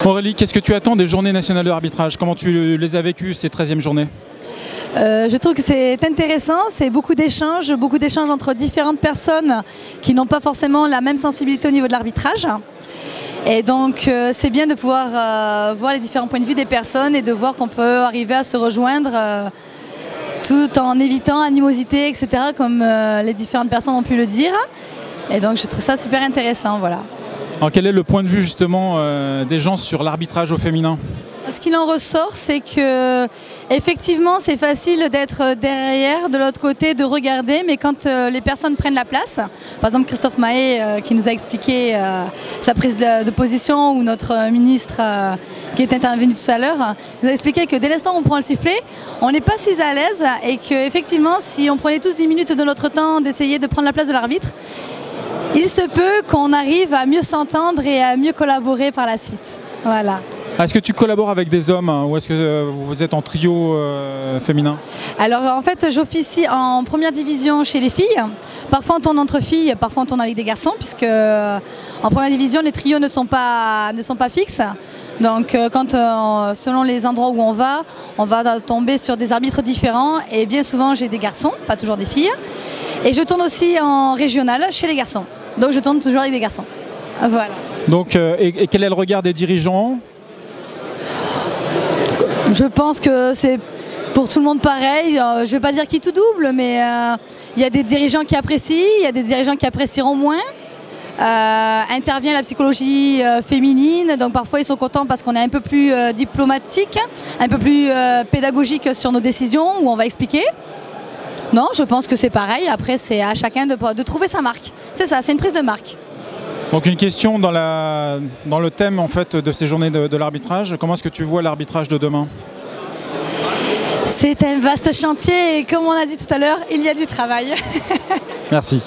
Aurélie, qu'est-ce que tu attends des journées nationales de l'arbitrage? Comment tu les as vécues ces 13e journées? Je trouve que c'est intéressant, c'est beaucoup d'échanges entre différentes personnes qui n'ont pas forcément la même sensibilité au niveau de l'arbitrage. Et donc c'est bien de pouvoir voir les différents points de vue des personnes et de voir qu'on peut arriver à se rejoindre tout en évitant animosité, etc. comme les différentes personnes ont pu le dire. Et donc je trouve ça super intéressant, voilà. Alors quel est le point de vue justement des gens sur l'arbitrage au féminin? Ce qu'il en ressort, c'est que effectivement, c'est facile d'être derrière, de l'autre côté, de regarder, mais quand les personnes prennent la place, par exemple Christophe Mahé qui nous a expliqué sa prise de position, ou notre ministre qui est intervenu tout à l'heure, nous a expliqué que dès l'instant où on prend le sifflet, on n'est pas si à l'aise et qu'effectivement, si on prenait tous 10 minutes de notre temps d'essayer de prendre la place de l'arbitre, il se peut qu'on arrive à mieux s'entendre et à mieux collaborer par la suite. Voilà. Est-ce que tu collabores avec des hommes ou est-ce que vous êtes en trio féminin? Alors en fait j'officie en première division chez les filles. Parfois on tourne entre filles, parfois on tourne avec des garçons, puisque en première division les trios ne sont pas fixes. Donc selon les endroits où on va tomber sur des arbitres différents, et bien souvent j'ai des garçons, pas toujours des filles. Et je tourne aussi en régional chez les garçons. Donc je tourne toujours avec des garçons. Voilà. Donc, et quel est le regard des dirigeants? Je pense que c'est pour tout le monde pareil. Je ne vais pas dire qui tout double, mais il y a des dirigeants qui apprécient, il y a des dirigeants qui apprécieront moins. Intervient la psychologie féminine, donc parfois ils sont contents parce qu'on est un peu plus diplomatique, un peu plus pédagogique sur nos décisions, où on va expliquer. Non, je pense que c'est pareil. Après, c'est à chacun de trouver sa marque. C'est ça, c'est une prise de marque. Donc une question dans le thème en fait, de ces journées de l'arbitrage. Comment est-ce que tu vois l'arbitrage de demain? C'est un vaste chantier et comme on a dit tout à l'heure, il y a du travail. Merci.